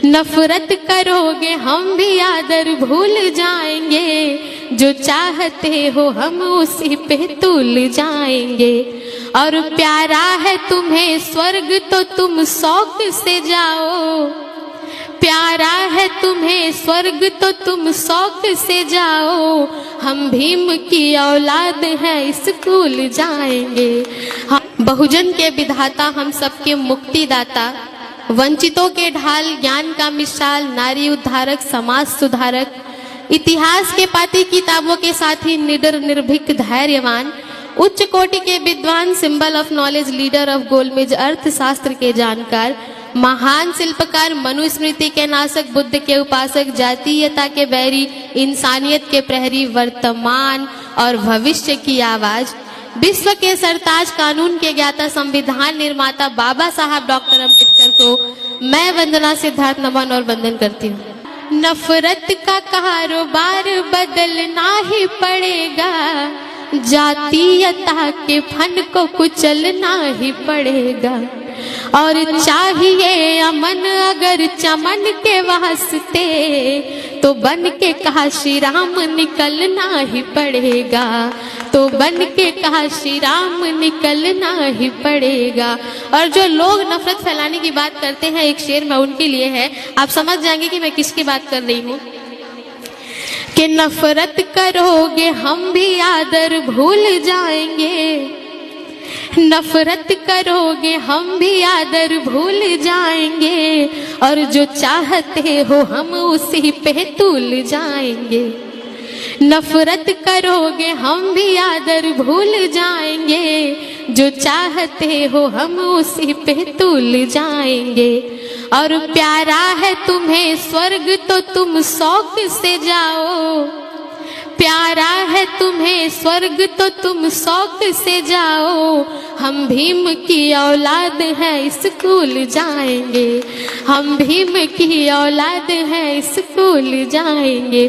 नफरत करोगे हम भी आदर भूल जाएंगे, जो चाहते हो हम उसी पे तुल जाएंगे। और प्यारा है तुम्हें स्वर्ग तो तुम शौक से जाओ, प्यारा है तुम्हें स्वर्ग तो तुम शौक से जाओ। हम भीम की औलाद हैं स्कूल जाएंगे। हम बहुजन के विधाता, हम सबके मुक्तिदाता, वंचितों के ढाल, ज्ञान का मिसाल, नारी उद्धारक, समाज सुधारक, इतिहास के पाती किताबों के साथ ही निडर निर्भीक धैर्यवान, उच्च कोटि के विद्वान, symbol of knowledge, leader of गोलमेज, अर्थशास्त्र के जानकार, महान शिल्पकार, मनुस्मृति के नाशक, बुद्ध के उपासक, जातीयता के बैरी, इंसानियत के प्रहरी, वर्तमान और भविष्य की आवाज, विश्व के सरताज, कानून के ज्ञाता, संविधान निर्माता बाबा साहब डॉक्टर अम्बेडकर को मैं वंदना सिद्धार्थ नमन और वंदन करती हूँ। नफरत का कारोबार बदलना ही पड़ेगा, जातीयता के फन को कुचलना ही पड़ेगा। और चाहिए अमन अगर चमन के वास्ते, तो बन के काशी राम निकलना ही पड़ेगा, तो बन के काशी राम निकलना ही पड़ेगा। और जो लोग नफरत फैलाने की बात करते हैं, एक शेर में उनके लिए है, आप समझ जाएंगे कि मैं किसकी बात कर रही हूँ। कि नफरत करोगे हम भी आदर भूल जाएंगे, नफरत करोगे हम भी आदर भूल जाएंगे। और जो चाहते हो हम उसी पे तुल जाएंगे। नफरत करोगे हम भी आदर भूल जाएंगे, जो चाहते हो हम उसी पे तुल जाएंगे। और प्यारा है तुम्हें स्वर्ग तो तुम शौक से जाओ, प्यारा है तुम्हें स्वर्ग तो तुम शौक से जाओ। हम भीम की औलाद हैं स्कूल जाएंगे, हम भीम की औलाद हैं स्कूल जाएंगे।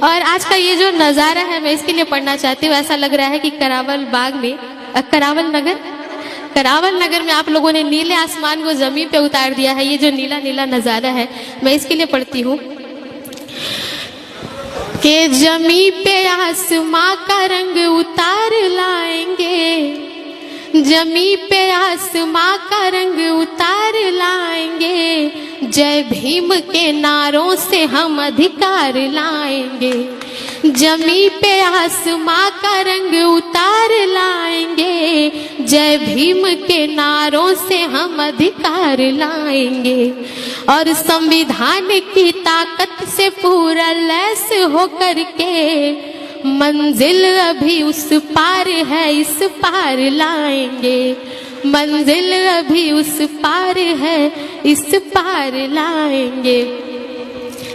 और आज का ये जो नज़ारा है मैं इसके लिए पढ़ना चाहती हूँ। ऐसा लग रहा है कि करावल बाग में, करावल नगर में आप लोगों ने नीले आसमान को जमीन पे उतार दिया है। ये जो नीला नीला नज़ारा है मैं इसके लिए पढ़ती हूँ कि जमी पे आसमां का रंग उतार लाएंगे, जमी पे आसमां का रंग उतार लाएंगे। जय भीम के नारों से हम अधिकार लाएंगे, जमी पे आसमां का रंग उतार लाएंगे। जय भीम के नारों से हम अधिकार लाएंगे। और संविधान की ताकत से पूरा लैस होकर के, मंजिल अभी उस पार है इस पार लाएंगे, मंजिल अभी उस पार है इस पार लाएंगे।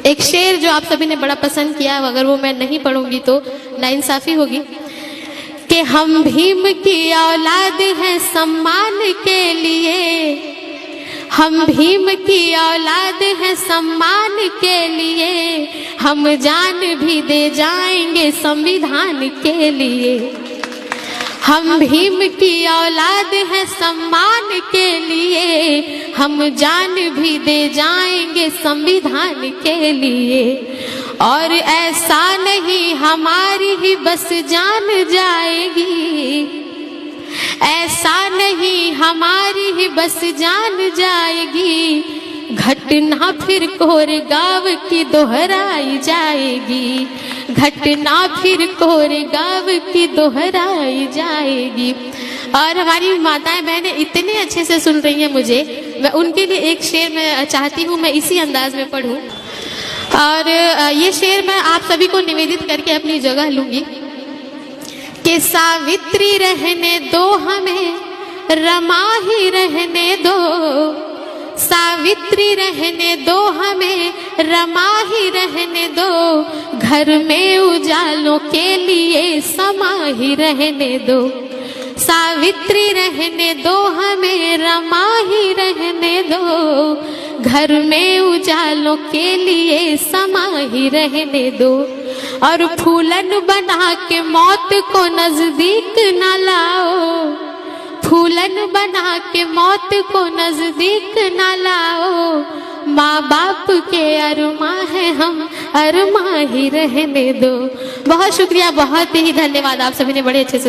एक शेर जो आप सभी ने बड़ा पसंद किया, अगर वो मैं नहीं पढ़ूंगी तो नाइंसाफी होगी। कि हम भीम की औलाद हैं सम्मान के लिए, हम भीम की औलाद हैं सम्मान के लिए। हम जान भी दे जाएंगे संविधान के लिए, हम भीम की औलाद हैं सम्मान के लिए। हम जान भी दे जाएंगे संविधान के लिए। और ऐसा नहीं हमारी ही बस जान जाएगी, ऐसा नहीं हमारी ही बस जान जाएगी। घटना फिर कोरेगांव की दोहराई जाएगी, घटना फिर कोरेगांव की दोहराई जाएगी। और हमारी माताएं बहनें इतने अच्छे से सुन रही हैं मुझे, मैं उनके लिए एक शेर मैं चाहती हूँ मैं इसी अंदाज में पढ़ूँ। और ये शेर मैं आप सभी को निवेदित करके अपनी जगह लूँगी। कि सावित्री रहने दो हमें, रमा ही रहने दो, सावित्री रहने दो हमें, रमा ही रहने दो। घर में उजालों के लिए समा ही रहने दो, सावित्री रहने दो हमें, रमा ही रहने दो। घर में उजालों के लिए समा ही रहने दो। और फूलन बना के मौत को नजदीक न लाओ, फूलन बना के मौत को नजदीक न लाओ। माँ बाप के अरमा है हम अरमा ही रहने दो। बहुत शुक्रिया, बहुत ही धन्यवाद, आप सभी ने बड़े अच्छे से